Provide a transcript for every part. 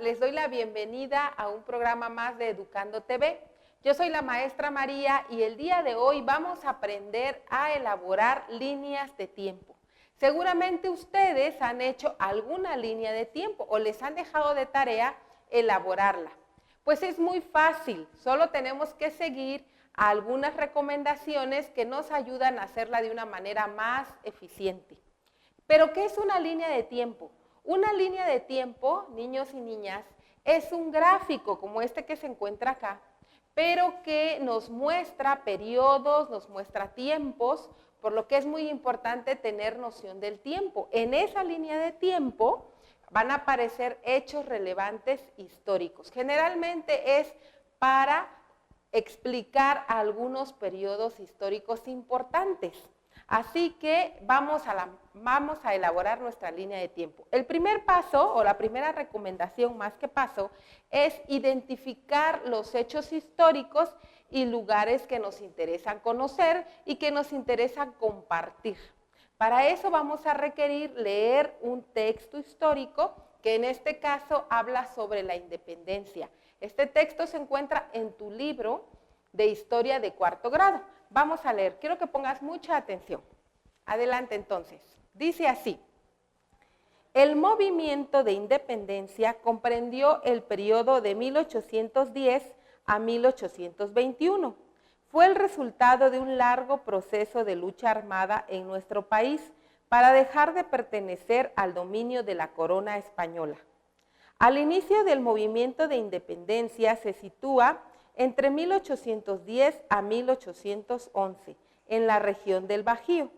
Les doy la bienvenida a un programa más de Educando TV. Yo soy la maestra María y el día de hoy vamos a aprender a elaborar líneas de tiempo. Seguramente ustedes han hecho alguna línea de tiempo o les han dejado de tarea elaborarla. Pues es muy fácil, solo tenemos que seguir algunas recomendaciones que nos ayudan a hacerla de una manera más eficiente. ¿Pero qué es una línea de tiempo? Una línea de tiempo, niños y niñas, es un gráfico como este que se encuentra acá, pero que nos muestra periodos, nos muestra tiempos, por lo que es muy importante tener noción del tiempo. En esa línea de tiempo van a aparecer hechos relevantes históricos. Generalmente es para explicar algunos periodos históricos importantes. Así que vamos a elaborar nuestra línea de tiempo. El primer paso, o la primera recomendación más que paso, es identificar los hechos históricos y lugares que nos interesan conocer y que nos interesan compartir. Para eso vamos a requerir leer un texto histórico que en este caso habla sobre la independencia. Este texto se encuentra en tu libro de historia de cuarto grado. Vamos a leer, quiero que pongas mucha atención. Adelante entonces. Dice así: el movimiento de independencia comprendió el periodo de 1810 a 1821. Fue el resultado de un largo proceso de lucha armada en nuestro país para dejar de pertenecer al dominio de la corona española. Al inicio del movimiento de independencia se sitúa entre 1810 a 1811, en la región del Bajío.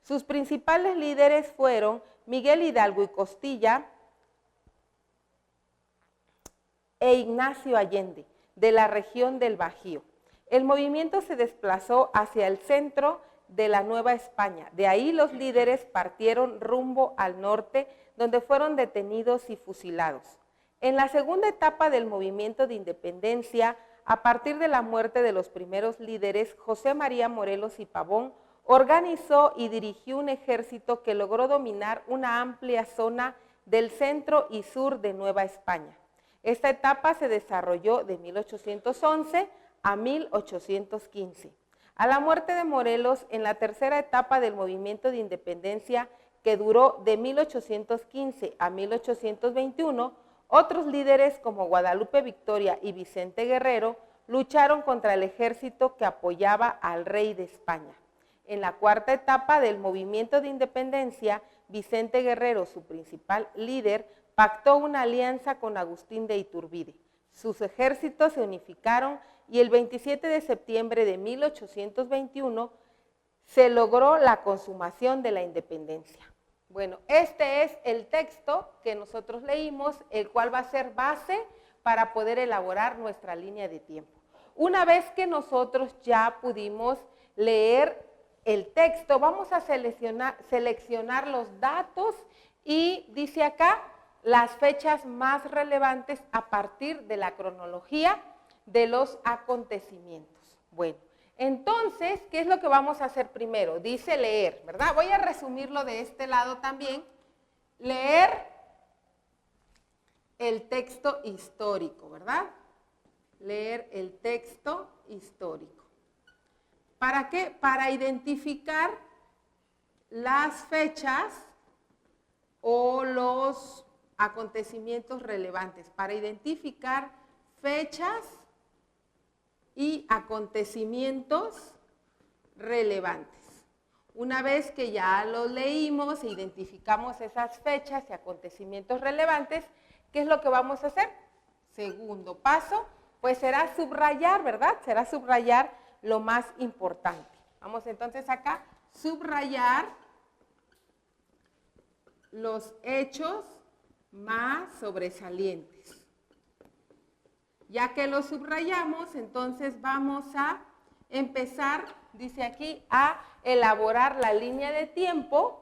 Sus principales líderes fueron Miguel Hidalgo y Costilla e Ignacio Allende, de la región del Bajío. El movimiento se desplazó hacia el centro de la Nueva España. De ahí los líderes partieron rumbo al norte, donde fueron detenidos y fusilados. En la segunda etapa del movimiento de independencia, a partir de la muerte de los primeros líderes, José María Morelos y Pavón organizó y dirigió un ejército que logró dominar una amplia zona del centro y sur de Nueva España. Esta etapa se desarrolló de 1811 a 1815. A la muerte de Morelos, en la tercera etapa del movimiento de independencia, que duró de 1815 a 1821, otros líderes como Guadalupe Victoria y Vicente Guerrero lucharon contra el ejército que apoyaba al rey de España. En la cuarta etapa del movimiento de independencia, Vicente Guerrero, su principal líder, pactó una alianza con Agustín de Iturbide. Sus ejércitos se unificaron y el 27 de septiembre de 1821 se logró la consumación de la independencia. Bueno, este es el texto que nosotros leímos, el cual va a ser base para poder elaborar nuestra línea de tiempo. Una vez que nosotros ya pudimos leer el texto, vamos a seleccionar los datos y dice acá las fechas más relevantes a partir de la cronología de los acontecimientos. Bueno, entonces, ¿qué es lo que vamos a hacer primero? Dice leer, ¿verdad? Voy a resumirlo de este lado también. Leer el texto histórico, ¿verdad? Leer el texto histórico. ¿Para qué? Para identificar las fechas o los acontecimientos relevantes, para identificar fechas y acontecimientos relevantes. Una vez que ya lo leímos e identificamos esas fechas y acontecimientos relevantes, ¿qué es lo que vamos a hacer? Segundo paso, pues será subrayar, ¿verdad? Será subrayar lo más importante. Vamos entonces acá, subrayar los hechos más sobresalientes. Ya que lo subrayamos, entonces vamos a empezar, dice aquí, a elaborar la línea de tiempo,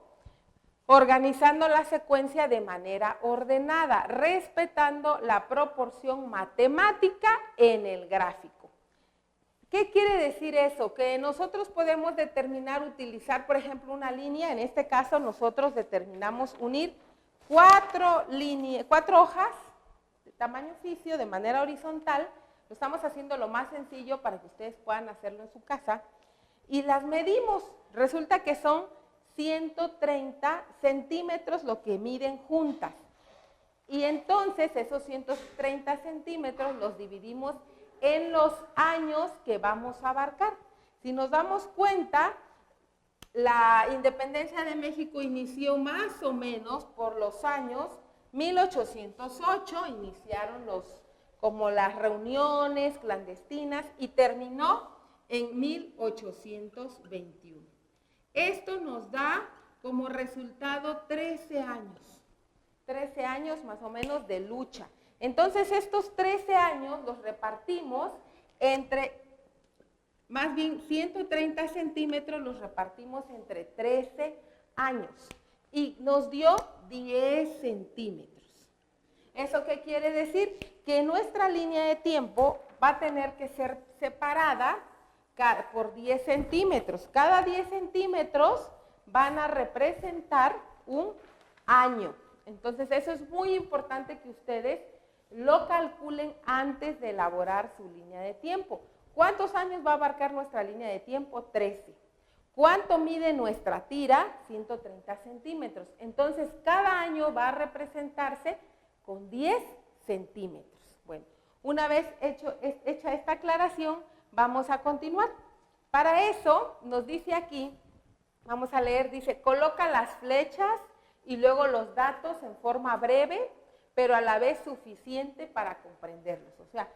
organizando la secuencia de manera ordenada, respetando la proporción matemática en el gráfico. ¿Qué quiere decir eso? Que nosotros podemos determinar, utilizar, por ejemplo, una línea. En este caso, nosotros determinamos unir cuatro hojas tamaño oficio de manera horizontal. Lo estamos haciendo lo más sencillo para que ustedes puedan hacerlo en su casa. Y las medimos. Resulta que son 130 centímetros lo que miden juntas. Y entonces esos 130 centímetros los dividimos en los años que vamos a abarcar. Si nos damos cuenta, la independencia de México inició más o menos por los años 1808, iniciaron como las reuniones clandestinas y terminó en 1821. Esto nos da como resultado 13 años más o menos de lucha. Entonces estos 13 años los repartimos entre, más bien 130 centímetros los repartimos entre 13 años y nos dio 10 centímetros. ¿Eso qué quiere decir? Que nuestra línea de tiempo va a tener que ser separada por 10 centímetros. Cada 10 centímetros van a representar un año. Entonces eso es muy importante que ustedes lo calculen antes de elaborar su línea de tiempo. ¿Cuántos años va a abarcar nuestra línea de tiempo? 13. ¿Cuánto mide nuestra tira? 130 centímetros. Entonces cada año va a representarse con 10 centímetros. Bueno, una vez hecha esta aclaración, vamos a continuar. Para eso nos dice aquí, vamos a leer, dice, coloca las flechas y luego los datos en forma breve, pero a la vez suficiente para comprenderlos. O sea,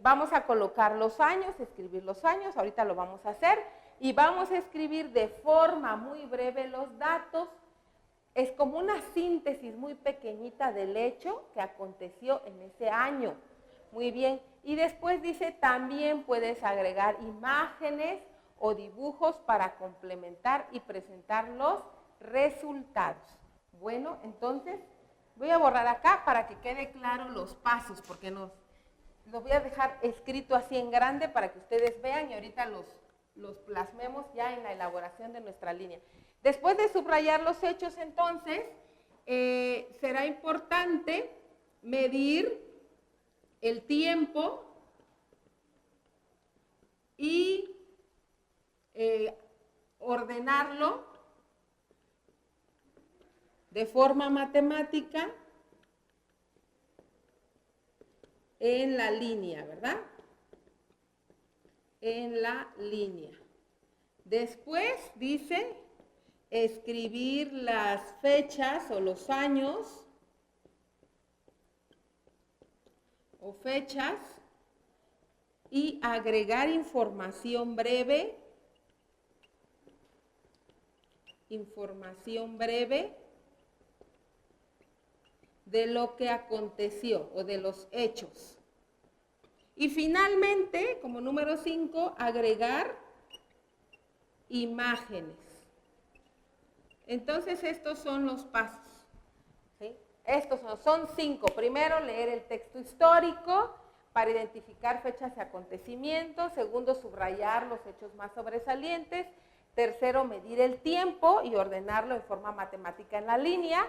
vamos a colocar los años, escribir los años, ahorita lo vamos a hacer, y vamos a escribir de forma muy breve los datos. Es como una síntesis muy pequeñita del hecho que aconteció en ese año. Muy bien. Y después dice, también puedes agregar imágenes o dibujos para complementar y presentar los resultados. Bueno, entonces voy a borrar acá para que quede claro los pasos, porque los voy a dejar escrito así en grande para que ustedes vean y ahorita los plasmemos ya en la elaboración de nuestra línea. Después de subrayar los hechos, entonces, será importante medir el tiempo y ordenarlo de forma matemática en la línea, ¿verdad? En la línea. Después dice escribir las fechas o los años o fechas y agregar información breve de lo que aconteció o de los hechos. Y finalmente, como número 5, agregar imágenes. Entonces, estos son los pasos, ¿sí? Estos son 5. Primero, leer el texto histórico para identificar fechas y acontecimientos. Segundo, subrayar los hechos más sobresalientes. Tercero, medir el tiempo y ordenarlo en forma matemática en la línea.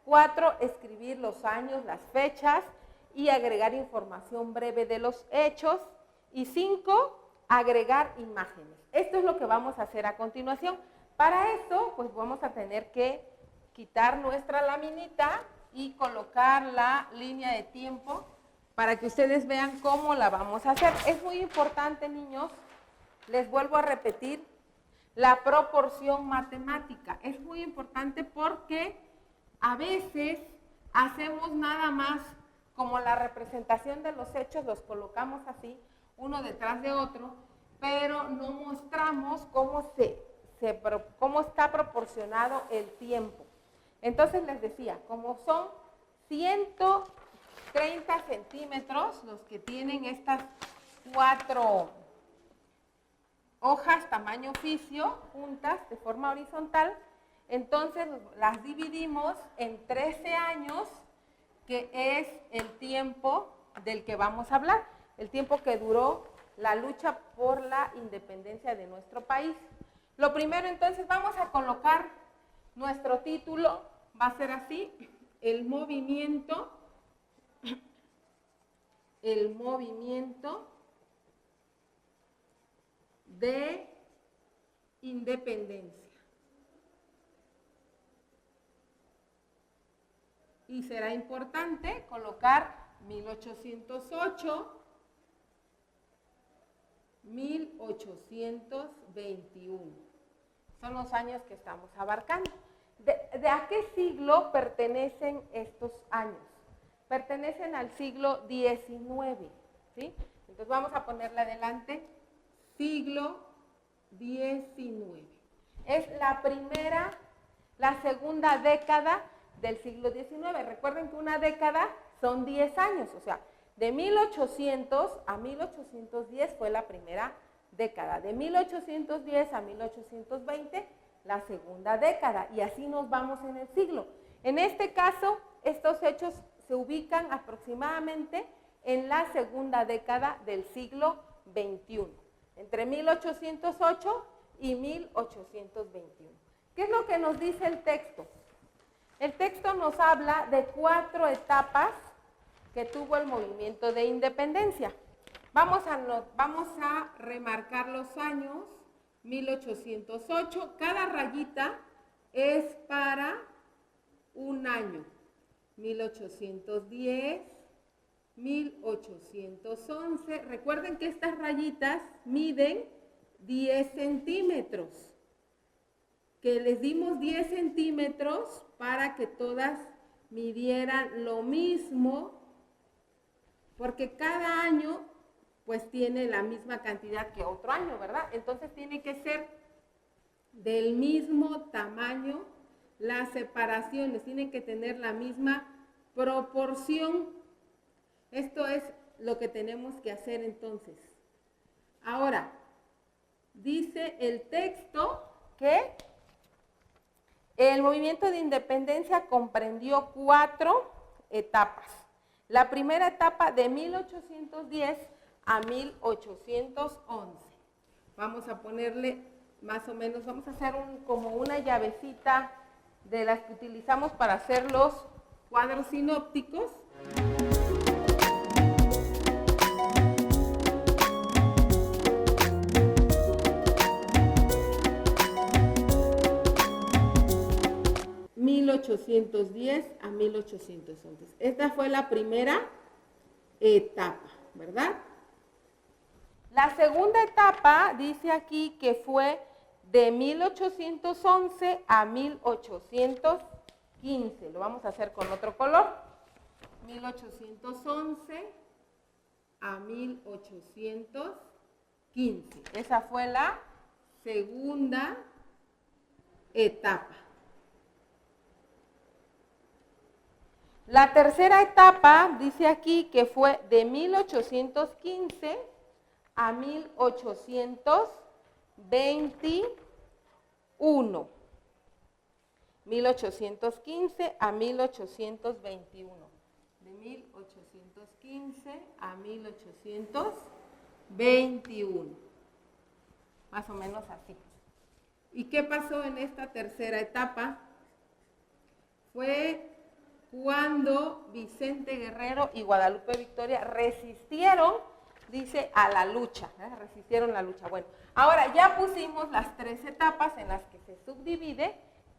4, escribir los años, las fechas y agregar información breve de los hechos. Y 5, agregar imágenes. Esto es lo que vamos a hacer a continuación. Para eso, pues vamos a tener que quitar nuestra laminita y colocar la línea de tiempo para que ustedes vean cómo la vamos a hacer. Es muy importante, niños, les vuelvo a repetir, la proporción matemática. Es muy importante porque a veces hacemos nada más como la representación de los hechos, los colocamos así, uno detrás de otro, pero no mostramos cómo está proporcionado el tiempo. Entonces les decía, como son 130 centímetros los que tienen estas 4 hojas tamaño oficio juntas de forma horizontal, entonces las dividimos en 13 años, que es el tiempo del que vamos a hablar, el tiempo que duró la lucha por la independencia de nuestro país. Lo primero, entonces, vamos a colocar nuestro título, va a ser así, el movimiento el movimiento de independencia. Y será importante colocar 1808, 1821. Son los años que estamos abarcando. ¿De a qué siglo pertenecen estos años? Pertenecen al siglo XIX, ¿sí? Entonces vamos a ponerle adelante siglo XIX. Es la segunda década del siglo XIX. Recuerden que una década son 10 años, o sea, de 1800 a 1810 fue la primera década, de 1810 a 1820 la segunda década, y así nos vamos en el siglo. En este caso, estos hechos se ubican aproximadamente en la segunda década del siglo XXI, entre 1808 y 1821. ¿Qué es lo que nos dice el texto? El texto nos habla de 4 etapas que tuvo el movimiento de independencia. Vamos a remarcar los años. 1808, cada rayita es para un año. 1810, 1811. Recuerden que estas rayitas miden 10 centímetros. Que les dimos 10 centímetros para que todas midieran lo mismo, porque cada año pues tiene la misma cantidad que otro año, ¿verdad? Entonces tiene que ser del mismo tamaño las separaciones, tienen que tener la misma proporción. Esto es lo que tenemos que hacer entonces. Ahora, dice el texto que el movimiento de independencia comprendió 4 etapas. La primera etapa de 1810 a 1811. Vamos a ponerle más o menos, vamos a hacer como una llavecita de las que utilizamos para hacer los cuadros sinópticos. (1810 a 1811). Esta fue la primera etapa, ¿verdad? La segunda etapa dice aquí que fue de 1811 a 1815. Lo vamos a hacer con otro color. 1811 a 1815. Esa fue la segunda etapa. La tercera etapa dice aquí que fue de 1815 a 1821. 1815 a 1821. De 1815 a 1821. Más o menos así. ¿Y qué pasó en esta tercera etapa? Fue cuando Vicente Guerrero y Guadalupe Victoria resistieron, dice, a la lucha, resistieron la lucha. Bueno, ahora ya pusimos las 3 etapas en las que se subdivide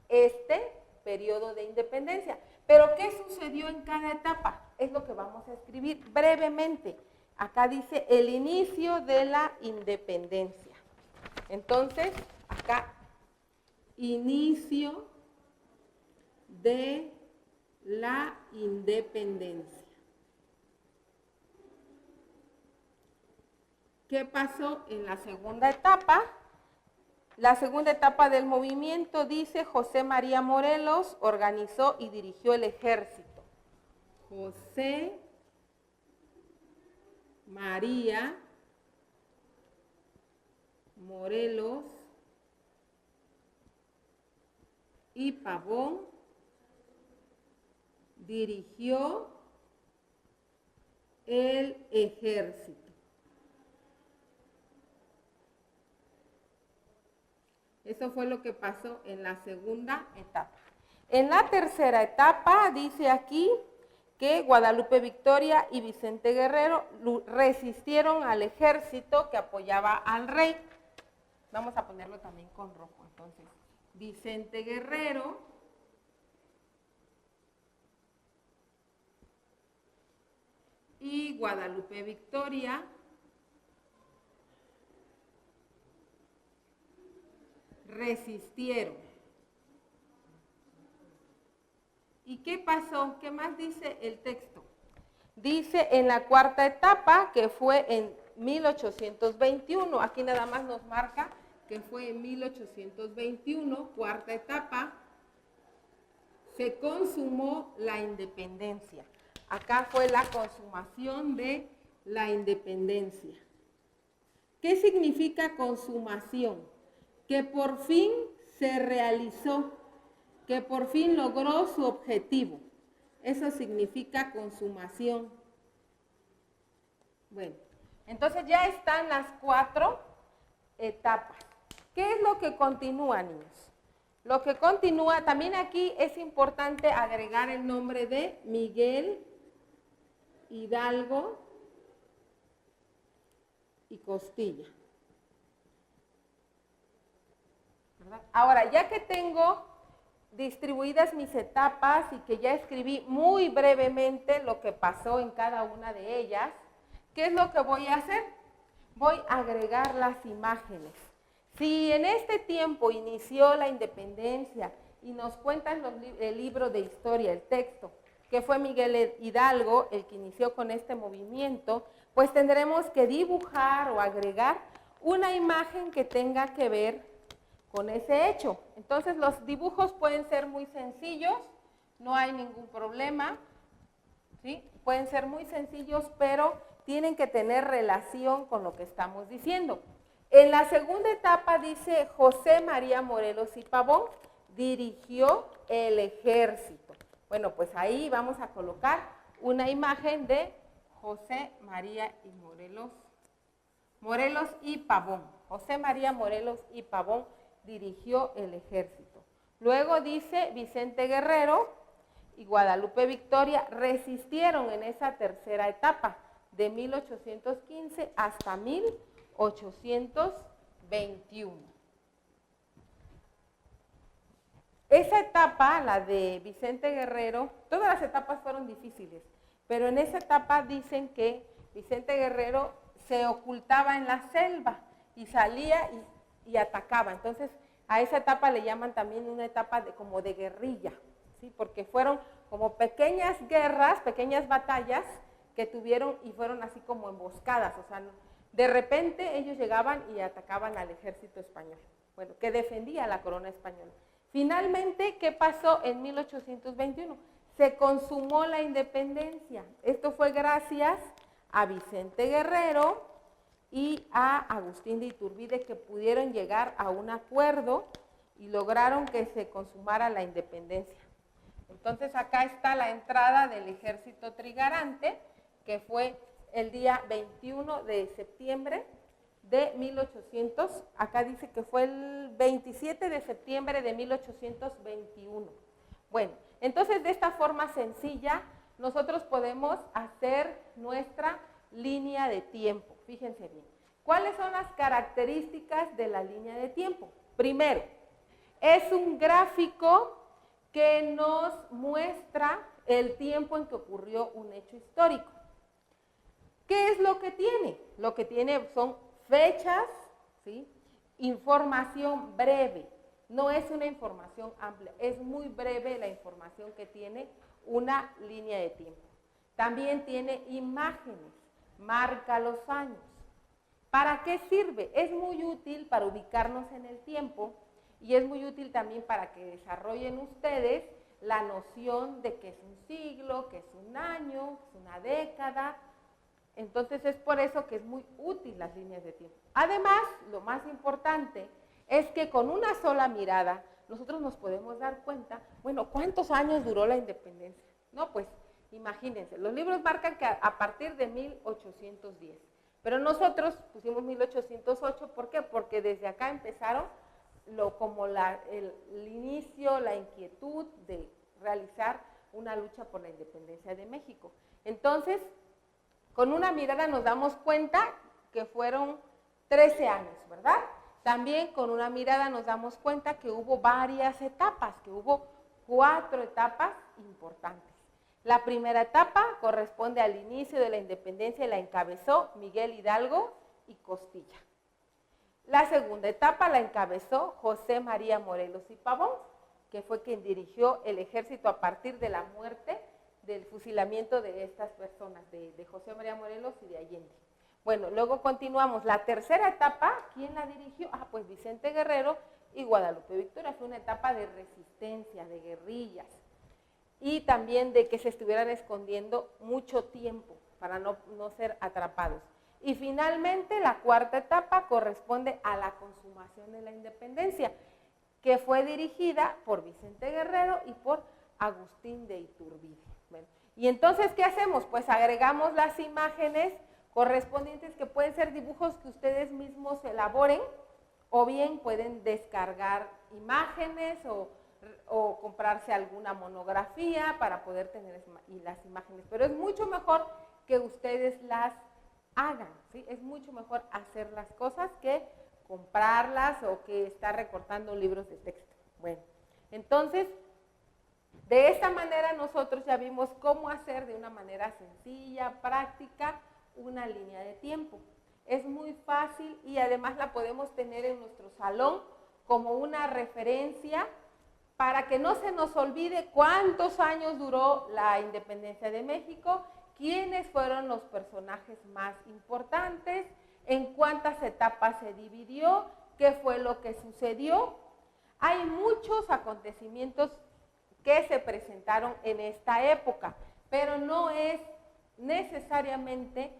este periodo de independencia. Pero ¿qué sucedió en cada etapa? Es lo que vamos a escribir brevemente. Acá dice el inicio de la independencia. Entonces, acá, inicio de la independencia. ¿Qué pasó en la segunda etapa? La segunda etapa del movimiento, dice, José María Morelos organizó y dirigió el ejército. José María Morelos y Pavón dirigió el ejército. Eso fue lo que pasó en la segunda etapa. En la tercera etapa dice aquí que Guadalupe Victoria y Vicente Guerrero resistieron al ejército que apoyaba al rey. Vamos a ponerlo también con rojo. Entonces, Vicente Guerrero y Guadalupe Victoria resistieron. ¿Y qué pasó? ¿Qué más dice el texto? Dice en la cuarta etapa, que fue en 1821, aquí nada más nos marca que fue en 1821, cuarta etapa, se consumó la independencia. Acá fue la consumación de la independencia. ¿Qué significa consumación? Que por fin se realizó, que por fin logró su objetivo. Eso significa consumación. Bueno, entonces ya están las 4 etapas. ¿Qué es lo que continúa, niños? Lo que continúa, también aquí es importante agregar el nombre de Miguel Hidalgo y Costilla. ¿Verdad? Ahora, ya que tengo distribuidas mis etapas y que ya escribí muy brevemente lo que pasó en cada una de ellas, ¿qué es lo que voy a hacer? Voy a agregar las imágenes. Si en este tiempo inició la independencia y nos cuentan el libro de historia, el texto, que fue Miguel Hidalgo el que inició con este movimiento, pues tendremos que dibujar o agregar una imagen que tenga que ver con ese hecho. Entonces los dibujos pueden ser muy sencillos, no hay ningún problema, ¿sí? Pueden ser muy sencillos, pero tienen que tener relación con lo que estamos diciendo. En la segunda etapa dice José María Morelos y Pavón dirigió el ejército. Bueno, pues ahí vamos a colocar una imagen de José María y Morelos y Pavón. José María Morelos y Pavón dirigió el ejército. Luego dice Vicente Guerrero y Guadalupe Victoria resistieron en esa tercera etapa, de 1815 hasta 1821. Esa etapa, la de Vicente Guerrero, todas las etapas fueron difíciles, pero en esa etapa dicen que Vicente Guerrero se ocultaba en la selva y salía y atacaba. Entonces, a esa etapa le llaman también una etapa como de guerrilla, ¿sí? Porque fueron como pequeñas guerras, pequeñas batallas que tuvieron y fueron así como emboscadas. O sea, de repente ellos llegaban y atacaban al ejército español, bueno, que defendía la corona española. Finalmente, ¿qué pasó en 1821? Se consumó la independencia. Esto fue gracias a Vicente Guerrero y a Agustín de Iturbide, que pudieron llegar a un acuerdo y lograron que se consumara la independencia. Entonces acá está la entrada del ejército trigarante, que fue el día 21 de septiembre de 1800, acá dice que fue el 27 de septiembre de 1821. Bueno, entonces de esta forma sencilla nosotros podemos hacer nuestra línea de tiempo. Fíjense bien, ¿cuáles son las características de la línea de tiempo? Primero, es un gráfico que nos muestra el tiempo en que ocurrió un hecho histórico. ¿Qué es lo que tiene? Lo que tiene son fechas, ¿sí? Información breve, no es una información amplia, es muy breve la información que tiene una línea de tiempo. También tiene imágenes, marca los años. ¿Para qué sirve? Es muy útil para ubicarnos en el tiempo y es muy útil también para que desarrollen ustedes la noción de qué es un siglo, qué es un año, qué es una década. Entonces es por eso que es muy útil las líneas de tiempo. Además, lo más importante es que con una sola mirada nosotros nos podemos dar cuenta, bueno, ¿cuántos años duró la independencia? No, pues imagínense, los libros marcan que a partir de 1810, pero nosotros pusimos 1808, ¿por qué? Porque desde acá empezaron el inicio, la inquietud de realizar una lucha por la independencia de México. Entonces, con una mirada nos damos cuenta que fueron 13 años, ¿verdad? También con una mirada nos damos cuenta que hubo varias etapas, que hubo 4 etapas importantes. La primera etapa corresponde al inicio de la independencia y la encabezó Miguel Hidalgo y Costilla. La segunda etapa la encabezó José María Morelos y Pavón, que fue quien dirigió el ejército a partir de la muerte del fusilamiento de estas personas, de José María Morelos y de Allende. Bueno, luego continuamos. La tercera etapa, ¿quién la dirigió? Pues Vicente Guerrero y Guadalupe Victoria. Fue una etapa de resistencia, de guerrillas y también de que se estuvieran escondiendo mucho tiempo para no ser atrapados. Y finalmente, la cuarta etapa corresponde a la consumación de la independencia, que fue dirigida por Vicente Guerrero y por Agustín de Iturbide. Bueno, y entonces, ¿qué hacemos? Pues agregamos las imágenes correspondientes, que pueden ser dibujos que ustedes mismos elaboren, o bien pueden descargar imágenes o comprarse alguna monografía para poder tener las imágenes. Pero es mucho mejor que ustedes las hagan, ¿sí? Es mucho mejor hacer las cosas que comprarlas o que estar recortando libros de texto. Bueno, entonces, de esta manera nosotros ya vimos cómo hacer de una manera sencilla, práctica, una línea de tiempo. Es muy fácil y además la podemos tener en nuestro salón como una referencia para que no se nos olvide cuántos años duró la independencia de México, quiénes fueron los personajes más importantes, en cuántas etapas se dividió, qué fue lo que sucedió. Hay muchos acontecimientos que se presentaron en esta época, pero no es necesariamente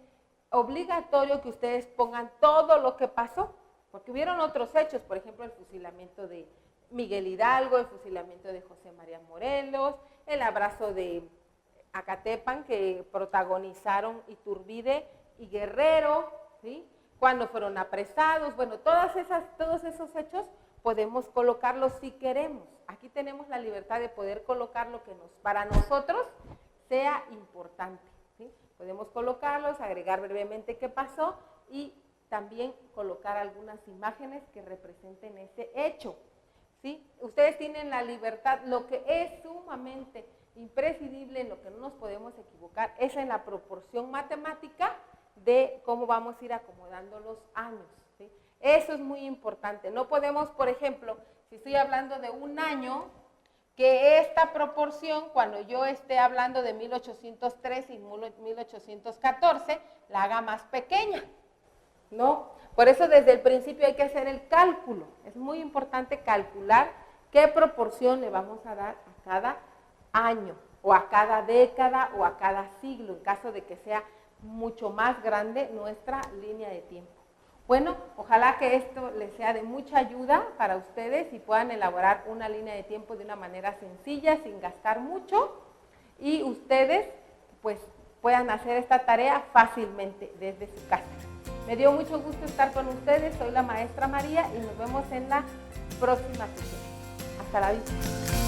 obligatorio que ustedes pongan todo lo que pasó, porque hubieron otros hechos, por ejemplo, el fusilamiento de Miguel Hidalgo, el fusilamiento de José María Morelos, el abrazo de Acatepan que protagonizaron Iturbide y Guerrero, ¿sí? Cuando fueron apresados. Bueno, todos esos hechos podemos colocarlos si queremos. Aquí tenemos la libertad de poder colocar lo que para nosotros sea importante, ¿sí? Podemos colocarlos, agregar brevemente qué pasó y también colocar algunas imágenes que representen ese hecho, ¿sí? Ustedes tienen la libertad. Lo que es sumamente imprescindible, en lo que no nos podemos equivocar, es en la proporción matemática de cómo vamos a ir acomodando los años, ¿sí? Eso es muy importante. No podemos, por ejemplo, si estoy hablando de un año, que esta proporción, cuando yo esté hablando de 1813 y 1814, la haga más pequeña, ¿no? Por eso desde el principio hay que hacer el cálculo. Es muy importante calcular qué proporción le vamos a dar a cada año, o a cada década, o a cada siglo, en caso de que sea mucho más grande nuestra línea de tiempo. Bueno, ojalá que esto les sea de mucha ayuda para ustedes y puedan elaborar una línea de tiempo de una manera sencilla, sin gastar mucho, y ustedes pues puedan hacer esta tarea fácilmente desde su casa. Me dio mucho gusto estar con ustedes, soy la maestra María y nos vemos en la próxima sesión. Hasta la vista.